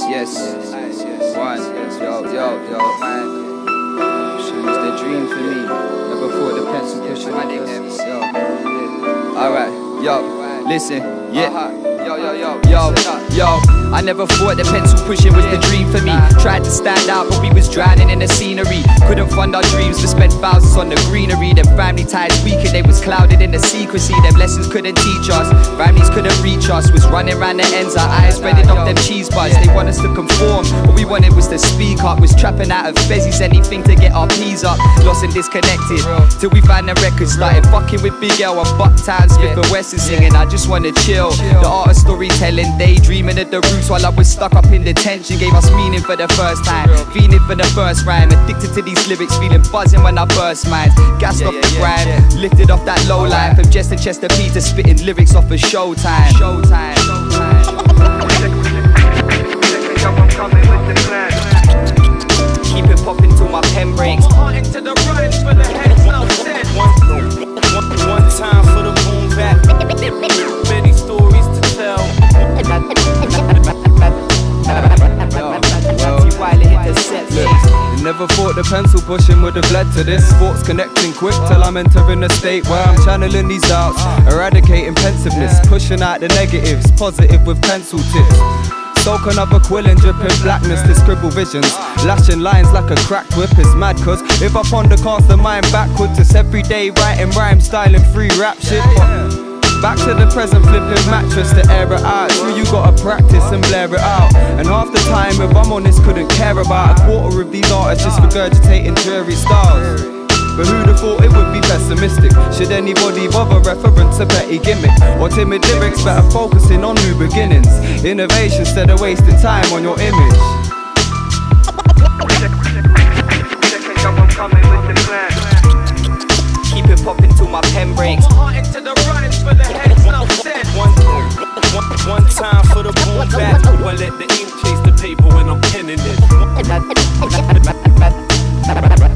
yes. One, yo, man. Pushing was the dream for me. Never thought the pencil pushing my niggas. Yo. Alright, yo, listen, yeah. Yo, I never thought the pencil pushing was the dream for me. Tried to stand out, but we was drowning in the scenery. Couldn't fund our dreams, but spent thousands on the greenery. Them family ties weak and they was clouded in the secrecy. Them lessons couldn't teach us, families couldn't reach us. Was running round the ends, our eyes spreading off them cheese bars. They want us to conform, what we wanted was to speak up. Was trapping out of fezzies, anything to get our peas up. Lost and disconnected, till we found the record. Started fucking with Big L and Bucktown, Smith and Wesson singing, I just wanna chill. The art of storytelling, daydreaming at the roots while I was stuck up in detention. Gave us meaning for the first time, feeling for the first rhyme. Addicted to these lyrics, feeling buzzing when I burst minds. Gassed off the grind, lifted off that low line. From Jess and Chester Peter, spitting lyrics off of Showtime. Keep it popping till my pen breaks. Into the rhymes for the heads now said. One time for the boom back. Many stories to tell. Natty, Wylah hit the set. Never thought the pencil pushing would have led to this. Thoughts connecting quick till I'm entering a state where I'm channeling these doubts, eradicating pensiveness, pushing out the negatives, positive with pencil tips. Soak another quill and dripping blackness to scribble visions. Lashing lines like a cracked whip is mad, cause if I ponder cast the mind backwards, it's everyday writing rhyme, styling free rap shit. Back to the present, flipping mattress to air it out. True, you gotta practice and blare it out. And half the time, if I'm honest, couldn't care about a quarter of these artists just regurgitating dreary styles. But who'd have thought it would be pessimistic? Should anybody bother reference a petty gimmick or timid lyrics? Better focusing on new beginnings, innovation instead of wasting time on your image. Keep it popping till my pen breaks. Into the rhymes for the heads now said. One time for the boom back. Well, let the ink chase the paper when I'm penning it.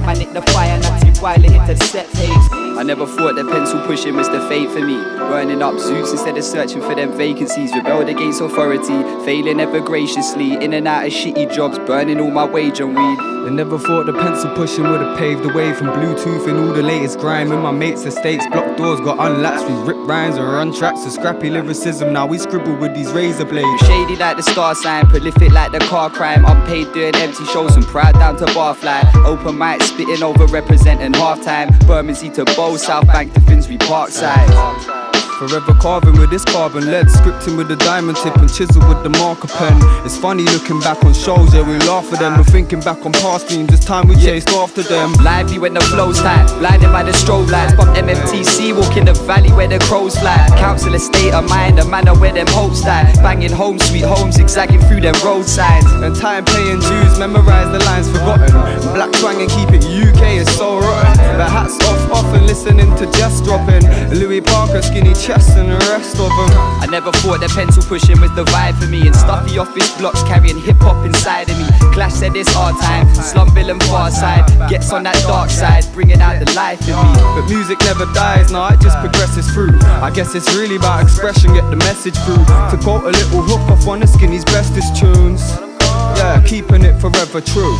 MANIK the fire, Natty, Wylah hit the set pace. I never thought that pencil pushing was the fate for me. Burning up zoots instead of searching for them vacancies. Rebelled against authority, failing ever graciously. In and out of shitty jobs, burning all my wage on weed. They never thought the pencil pushing would have paved the way from Bluetooth and all the latest grime. In my mates' estates, blocked doors got unlatched. We rip rhymes or run tracks with scrappy lyricism. Now we scribble with these razor blades. Shady like the star sign, prolific like the car crime. Unpaid doing empty shows and proud down to barfly. Open mic spitting over representing halftime. Bermondsey to Bow, South Bank to Finsbury Parkside. Forever carving with this carbon lead, scripting with the diamond tip and chisel with the marker pen. It's funny looking back on shows, yeah, we laugh at them. And thinking back on past dreams, it's time we chased after them. Lively when the flow's tight, blinded by the strobe lights. Bump MFTC, walk in the valley where the crows fly. Council state of mind, the manor where them hopes die. Banging home, sweet home, zigzagging through them road signs. And time paying dues, memorize the lines forgotten. Black twang and keep it UK is so rotten. The hats off and listening to Jess dropping. Louis Parker, skinny chest and the rest of them. I never thought that pencil pushing was the vibe for me. In stuffy office blocks carrying hip hop inside of me. Clash said it's our time, Slumville and far side. Gets on that dark side, bringing out the life in me. But music never dies, nah, it just progresses through. I guess it's really about expression, get the message through. To quote a little hook off one of Skinny's bestest tunes. Yeah, keeping it forever true.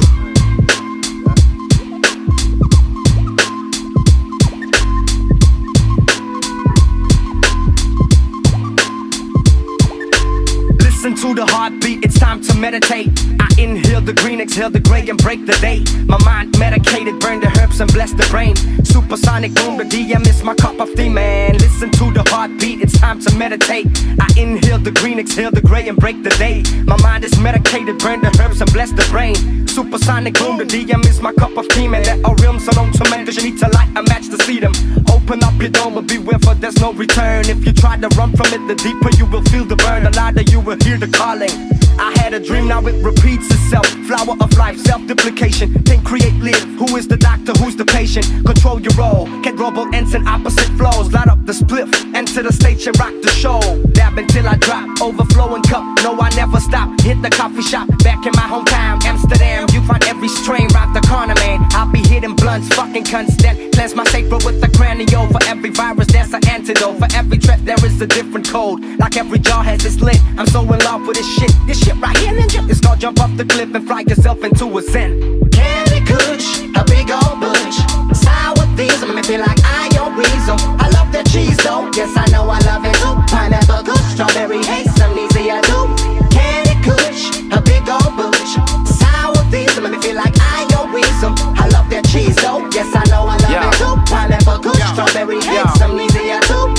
Listen to the heartbeat, it's time to meditate. I inhale the green, exhale the gray and break the day. My mind medicated, burn the herbs and bless the brain. Supersonic boom, the DM is my cup of tea, man. Listen to the heartbeat, it's time to meditate. I inhale the green, exhale the gray and break the day. My mind is medicated, burn the herbs and bless the brain. Supersonic boom, the DM is my cup of tea, man. There are realms alone tremendous, you need to light a match to see them. Open up your dome, but beware for there's no return. If you try to run from it, the deeper you will feel the burn. The louder you will hear the calling. I had a dream, now it repeats itself. Flower of life, self-duplication. Think, create, live. Who is the doctor, who's the patient? Control your role. Can global ends and opposite flows. Light up the spliff, enter the stage and rock the show. Dab until I drop, overflowing cup. No, I never stop. Hit the coffee shop, back in my hometown, Amsterdam. You find every strain, rock the corner, man. I'll be hitting blunts, fucking constant. Cleanse my sacral with the cranio. For every virus, there's an antidote. For every threat, there is a different code. Like every jar has its lid. I'm so in love with this shit. This shit right here, ninja. It's called jump off the cliff and fly yourself into a zen. Candy Kush, a big old bush. Sour things make me feel like I your weasel. I love that cheese though. Yes, I know I love it too. Pineapple Kush, strawberry haze, some easy I do. Candy Kush, a big old bush. Sour things make me feel like I your weasel. I love that cheese though. Yes, I know I love it too. Pineapple Kush, strawberry haze, some easy I do.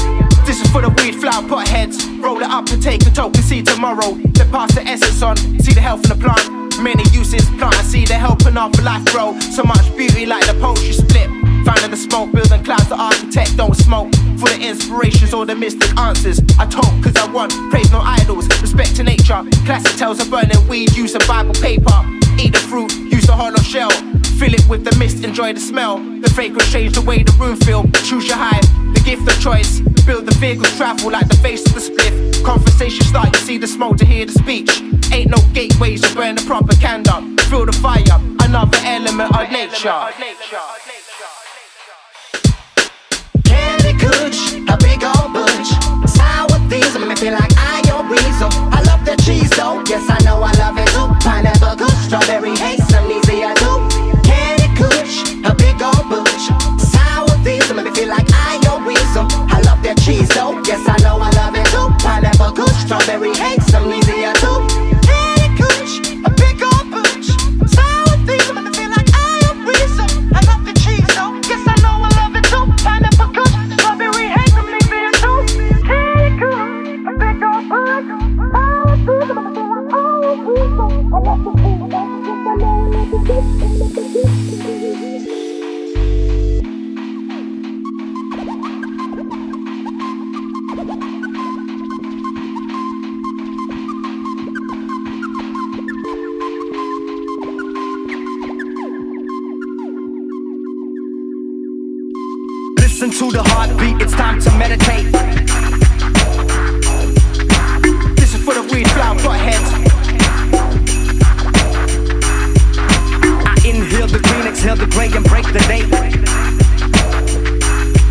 This is for the weed flower pot heads. Roll it up and take a token, see tomorrow. Then pass the essence on, see the health in the plant. Many uses plant, I see the helping of life grow. So much beauty like the poetry split. Finding the smoke, building clouds, the architect don't smoke. For the inspirations or the mystic answers. I talk cause I want, praise no idols. Respect to nature, classic tales of burning weed. Use a Bible paper, eat the fruit, use the hollow shell. Fill it with the mist, enjoy the smell. The fragrance change the way the room feel. Choose your hive, the gift of choice. Build the vehicles, travel like the face of the spliff. Conversation start, you see the smoke to hear the speech. Ain't no gateways to burn the propaganda. Feel the fire, another element of nature. Candy Kush, a big old bush. Sour things make me feel like I your weasel. I love that cheese though, yes I know I love it too. Pineapple Kush, strawberry haze, some easy I do. Candy Kush, a big old bush. Sour things make me feel like I your weasel. I love that cheese though, yes I know I love it too. Pineapple Kush, strawberry haze, some easy I do. Candy Kush, a big old bush. Sour things make me feel like I your weasel. I love the cheese though, yes I know I love it too. Pineapple Kush, strawberry haze, some easy I do. Candy Kush, a big old bush. Sour things make me feel like I your weasel. I love the cheese though, yes I know I love it too. Listen to the heartbeat, it's time to meditate. This is for the weed flower pot heads. I inhale the green, exhale the gray and break the day.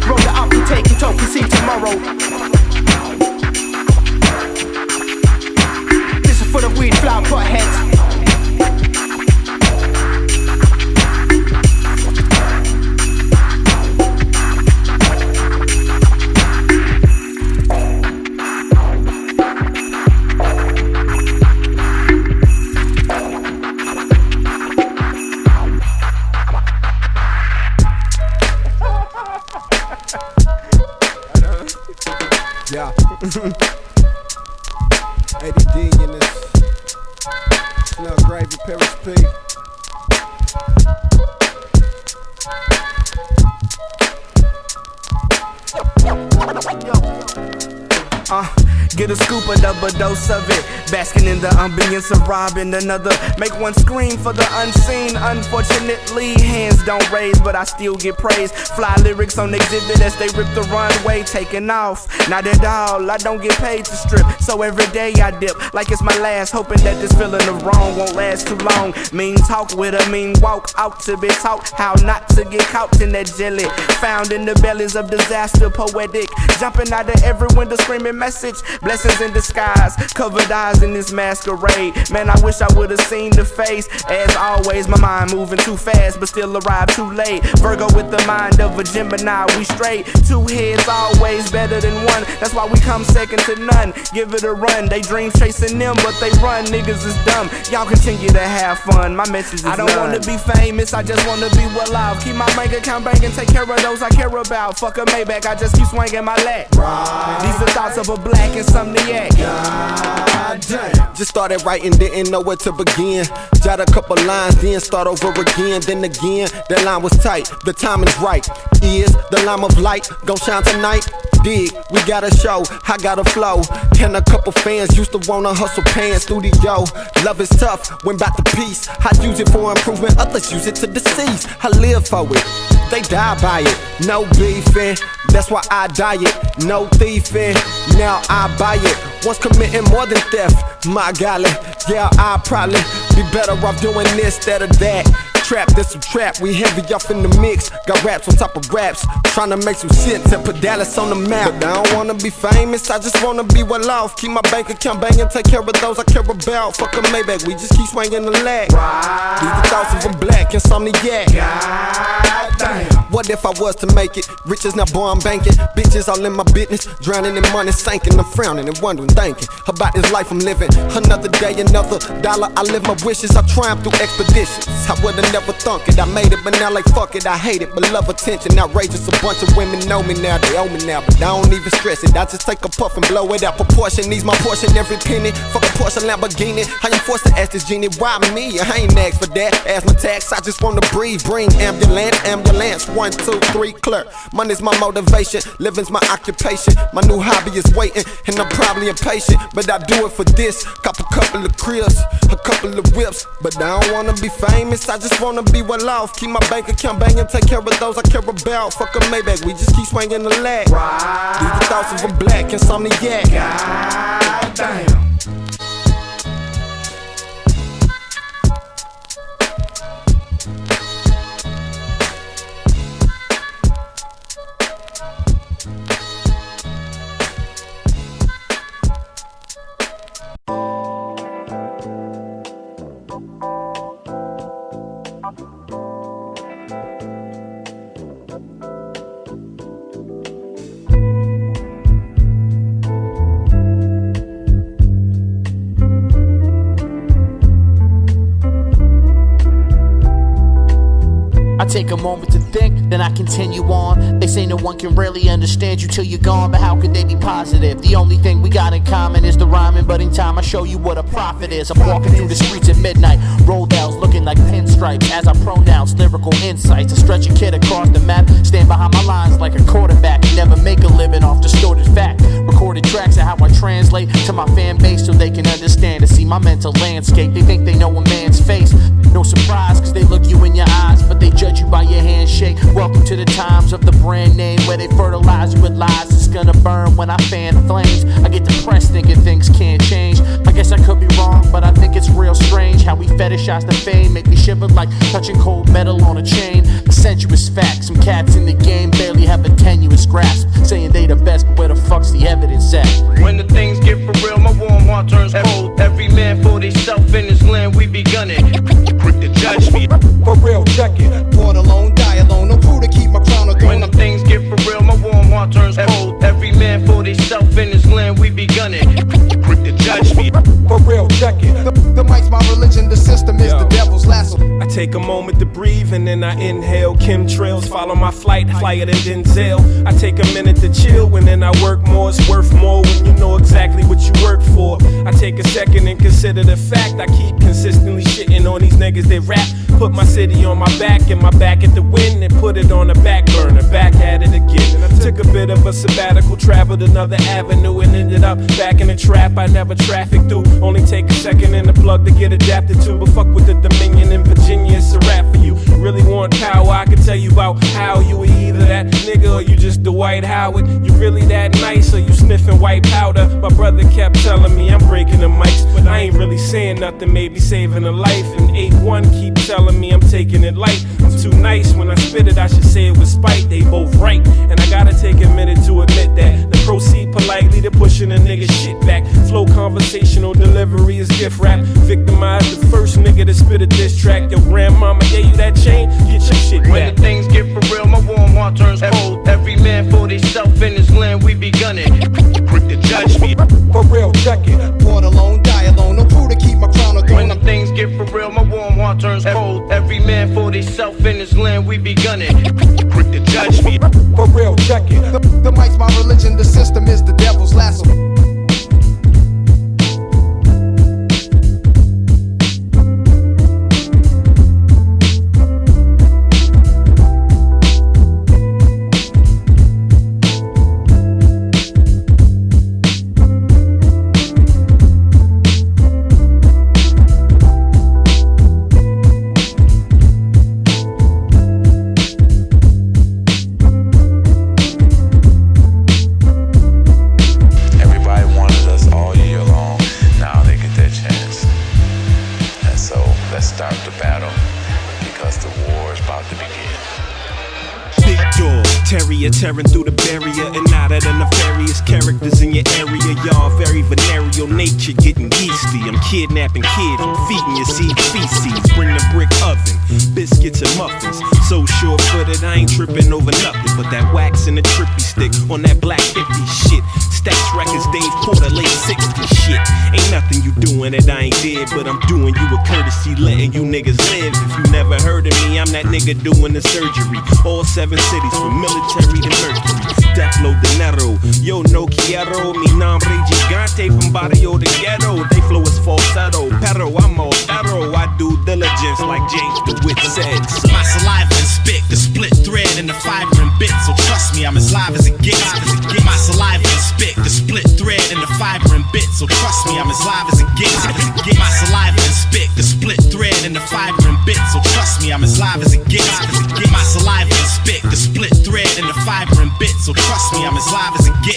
Roll it up and take a token, see tomorrow. This is for the weed flower pot heads. Yeah. A.Dd in this. Smell gravy, Paris P. Get a scoop, a double dose of it. Basking in the ambience of robbing another. Make one scream for the unseen. Unfortunately, hands don't raise, but I still get praise. Fly lyrics on exhibit as they rip the runway, taking off. Not at all, I don't get paid to strip. So every day I dip like it's my last, hoping that this feeling of wrong won't last too long. Mean talk with a mean walk, out to be taught how not to get caught in that jelly. Found in the bellies of disaster, poetic. Jumping out of every window screaming message. Blessings in disguise, covered eyes in this masquerade. Man, I wish I would've seen the face. As always, my mind moving too fast, but still arrived too late. Virgo with the mind of a Gemini, we straight. Two heads always better than one. That's why we come second to none. Give it a run. They dreams chasing them, but they run. Niggas is dumb. Y'all continue to have fun. My message is I don't wanna be famous, I just wanna be well off. Keep my bank account banging, take care of those I care about. Fuck a Maybach, I just keep swinging my leg. Right. These are thoughts of a black Insomniac. God damn. Just started writing, didn't know where to begin. Jot a couple lines, then start over again. Then again, that line was tight, the timing's right. Is the line of light gon' shine tonight? Dig, we got a show, I got a flow. And a couple fans used to wanna hustle pants. Studio, love is tough, when back to peace. I use it for improvement, others use it to decease. I live for it, they die by it. No beefing, that's why I diet. No thieving, now I buy it. Once committing more than theft, my golly. Yeah, I'd probably be better off doing this instead of that. trap, this some trap. We heavy off in the mix. Got raps on top of raps. Tryna make some sense and put Dallas on the map. But I don't wanna be famous, I just wanna be well off. Keep my bank account banging, take care of those I care about. Fuck a Maybach, we just keep swinging the leg. These the thoughts of a black Insomniac. God damn. What if I was to make it? Riches now, boy, I'm banking. Bitches all in my business, drowning in money, sinking. I'm frowning and wondering, thinking about this life I'm living. Another day, another dollar. I live my wishes. I triumph through expeditions. I would've never thunk it. I made it, but now like fuck it. I hate it, but love attention. Outrageous. A bunch of women know me now. They owe me now, but I don't even stress it. I just take a puff and blow it out proportion. Needs my portion every penny. Fuck a Porsche Lamborghini. I ain't forced to ask this genie why me. I ain't asked for that. Ask my tax. I just wanna breathe. Bring ambulance. 1, 2, 3, clear. Money's my motivation, living's my occupation. My new hobby is waiting, and I'm probably impatient. But I do it for this, cop a couple of cribs, a couple of whips. But I don't wanna be famous, I just wanna be well off. Keep my bank account banging, take care of those I care about. Fuck a Maybach, we just keep swinging the leg. These the thoughts of a black Insomniac. God damn. Take a moment to think, then I continue on. They say no one can really understand you till you're gone, but how could they be positive? The only thing we got in common is the rhyming, but in time I show you what a prophet is. I'm walking through the streets at midnight, roll downs looking like pinstripes as I pronounce lyrical insights. I stretch a kid across the map, stand behind my lines like a quarterback, and never make a living off distorted fact. Recorded tracks of how I translate to my fan base so they can understand and see my mental landscape. They think they know a man's face, no surprise, cause they look you in your eyes, but they judge you by your handshake. Welcome to the times of the brand name where they fertilize you with lies. It's gonna burn when I fan the flames. I get depressed thinking things can't change. I guess I could be wrong, but I think it's real strange how we fetishize the fame, make me shiver like touching cold metal on a chain. A sensuous fact, some cats in the game barely have a tenuous grasp, saying they the best, but where the fuck's the evidence at? When the things get for real, my warm heart turns cold. Every man for himself in his land, we be gunning. Quick to judge me. For real, check it. Born alone, die alone. No crew to keep my crown on. When the things get for real, my warm heart turns cold. Every man for himself in his land, we be gunning. Quick to judge me. For real, check it. The mic's my religion, the system is the devil's lasso. I take a moment to breathe and then I inhale chemtrails. Follow my flight, flyer than Denzel. I take a minute to chill and then I work more. It's worth more when you know exactly what you work for. I take a second and consider the fact I keep consistently shitting on these niggas that rap. Put my city on my back and my back at the wind and put it on the back burner, back at it again. And I took a bit of a sabbatical, traveled another avenue and ended up back in the trap I never trafficked through. Only take a second and a plug to get adapted to, but fuck with the Dominion in Virginia, it's a rap for you. Really want power, I can tell you about how you were either that nigga or you just Dwight Howard. You really that nice or you sniffing white powder? My brother kept telling me I'm breaking the mics, but I ain't really saying nothing, maybe saving a life. And 8-1 keep telling me I'm taking it light. I'm too nice, when I spit it I should say it with spite. They both right, and I gotta take a minute to admit that. The proceed politely to pushing a nigga shit back. Flow conversational delivery is gift rap. Victimize the first nigga to spit a diss track. Your grandmama gave you that chain, get your shit back. When the things get for real, my warm heart turns cold. Every man for himself in his land, we be gunning. Quick to judge me. For real, check it. Born alone, die alone. No crew to keep my crown on. When the things get for real, my warm heart turns cold. Every man for himself in his land, we be gunning. Quick to judge me. For real, check it. The mic's my religion, the system is the devil's lasso. area and out of the nefarious characters in your area. Y'all very venereal nature getting yeasty. I'm kidnapping kids, I'm feeding your seed feces. Bring the brick oven, biscuits and muffins. So sure-footed, I ain't tripping over nothing but that wax and the trippy stick on that black hippie shit. Stacks records, Dave Porter, late 60s shit. Ain't nothing you doing that I ain't did, but I'm doing you a courtesy, letting you niggas live. If you never heard of me, I'm that nigga doing the surgery. All 7 cities, from military to Mercury. Dephlow dinero, yo no quiero. Mi nombre gigante from barrio to ghetto. They flow is falsetto, pero I'm all thorough. I do diligence like James DeWitt said. So. My saliva and spit, the split thread and the fiber and bit. So trust me, I'm as live as it gets. My saliva and spit, the split thread and the fiber and bit. So trust me, I'm as live as it gets. My saliva and spit, the split thread and the fiber and bit. So trust me, I'm as live as it gets. My saliva and spit, the split thread and the fiber and bit. So trust me, I'm as live as it gets.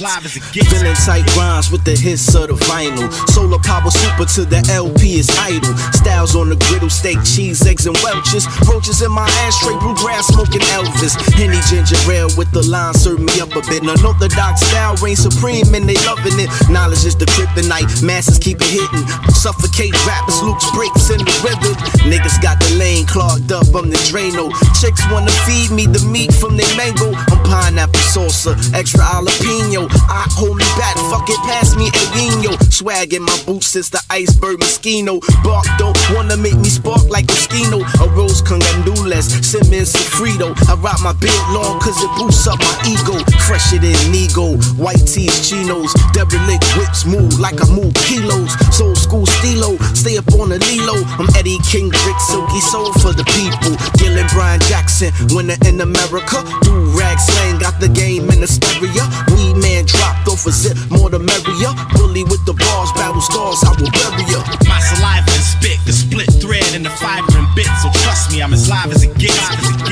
Feeling tight rhymes with the hits of the vinyl. Solar power super to the LP is idle. Styles on the griddle, steak, cheese, eggs and Welch's. Roaches in my ashtray, bluegrass smoking Elvis. Henny ginger ale with the line, serve me up a bit. Unorthodox style reigns supreme and they loving it. Knowledge is the kryptonite, masses keep it hitting. Suffocate rappers, Luke's breaks in the rhythm. Niggas got the lane clogged up, I'm the Drano. Chicks wanna feed me the meat from their mango. I'm pineapple salsa, extra jalapeno. I hold me back, fuck it, pass me El Nino. Swag in my boots since the iceberg mosquito. Bark don't wanna make me spark like Moschino. A rose con gandules, Simmons Sofrito. I rock my beard long cause it boosts up my ego. Fresher than Nego, white tees, chinos. Derelict whips move like I move kilos. Soul school stilo, stay up on the Lilo. I'm Eddie Kendrick, silky soul for the people. Gillen Brian Jackson, winner in America. Do rag slang, got the game in the stereo. Weed man dropped off a zip, more the merrier. Bully with the bars, battle scars, I will bury ya. My saliva and spit, the split thread and the fiber and bit. So trust me, I'm as live as it gets.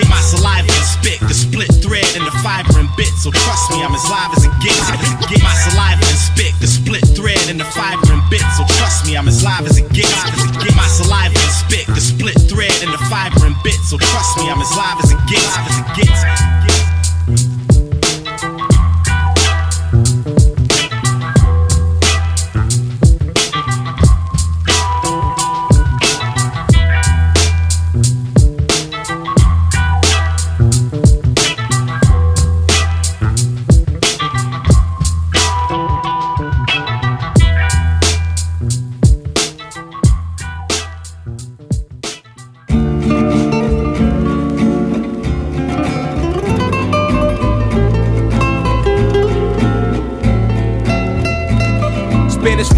My saliva and spit, the split thread and the fiber and bit. So trust me, I'm as live as it gets. My saliva and spit, the split thread and the fiber and bit. So trust me, I'm as live as it gets. My saliva and spit, the split thread and the fiber and bit. So trust me, I'm as live as it gets.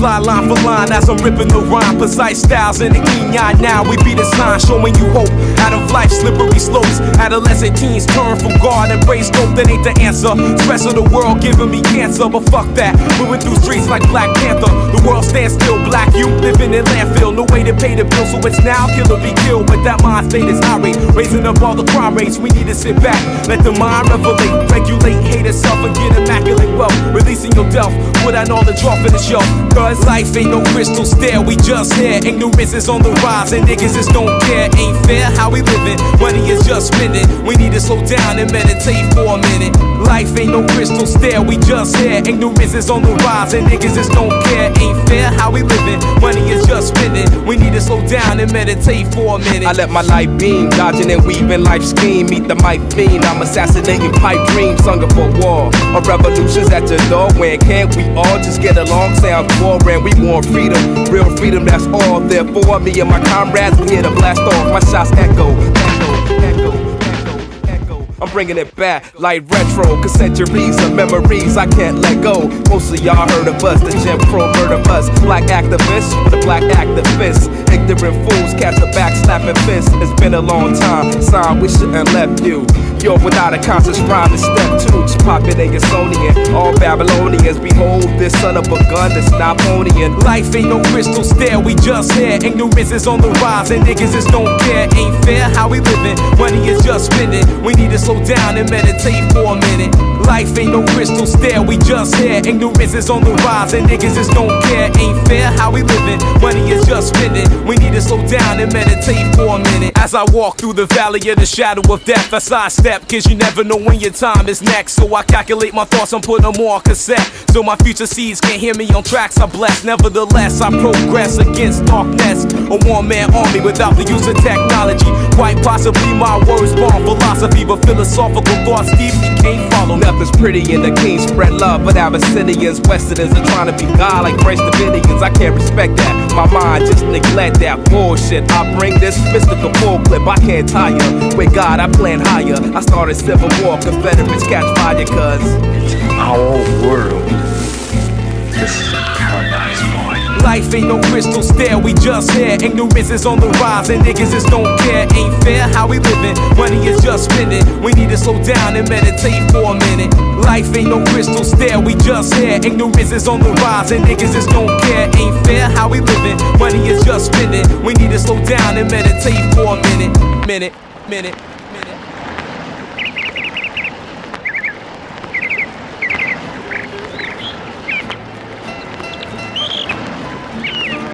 Fly line for line as I'm ripping the rhyme. Precise styles in the quinine now. We be the sign showing you hope out of life's slippery slopes. Adolescent teens turn from God and praise dope. That ain't the answer. Stress of the world giving me cancer. But fuck that. Moving through streets like Black Panther. The world stands still. Black youth living in landfill. No way to pay the bill. So it's now kill or be killed. But that mind state is irate. Raising up all the crime rates. We need to sit back. Let the mind revelate. Regulate. Hate itself and get immaculate wealth. Releasing your delf. Put out all the draw for the show. Cause life ain't no crystal stair, we just here. Ignorance is on the rise and niggas just don't care. Ain't fair how we living, money is just spending. We need to slow down and meditate for a minute. Life ain't no crystal stair, we just here. Ignorance is on the rise and niggas just don't care. Ain't fair how we living, money is just spending. We need to slow down and meditate for a minute. I let my light beam, dodging and weaving life scheme. Meet the mic fiend, I'm assassinating pipe dreams. Hunger for war, a revolution's at your door. When can't we all just get along? Sounds boring, we want freedom, real freedom, that's all. Therefore, me and my comrades, we here to blast off. My shots echo, echo, echo. I'm bringing it back like retro, cause centuries of memories I can't let go. Most of y'all heard of us, the Jim Crow murder bus. Black activists with a black activist. Ignorant fools catch a backslapping fist. It's been a long time, sign we shouldn't left you. Yo, without a conscious rhyme in step 2. Poppin' and Insomniac, all Babylonians. Behold, this son of a gun that's not ponying. Life ain't no crystal stair, we just here. Ignorance is on the rise and niggas just don't care. Ain't fair how we living, money is just spending. We need to slow down and meditate for a minute. Life ain't no crystal stair, we just here. Ignorance is on the rise and niggas just don't care. Ain't fair how we living, money is just spending. We need to slow down and meditate for a minute. As I walk through the valley of the shadow of death, I sidestep step, cause you never know when your time is next. So I calculate my thoughts and put them on cassette, so my future seeds can't hear me on tracks I bless. Nevertheless, I progress against darkness, a one-man army without the use of technology. Quite possibly my words born philosophy, but philosophical thoughts deep you can't follow. Nothing's pretty in the king spread love, but Abyssinians, Westerners are trying to be God like French Dominions. I can't respect that, my mind just neglect that bullshit. I bring this mystical full clip, I can't tire. With God, I plan higher. I started Civil War, Confederates catch fire, cause our world, this is a paradise, boy. Life ain't no crystal stair, we just here. Ignorance is on the rise and niggas just don't care. Ain't fair how we living, money is just spending. We need to slow down and meditate for a minute. Life ain't no crystal stair, we just here. Ignorance is on the rise and niggas just don't care. Ain't fair how we living, money is just spending. We need to slow down and meditate for a minute.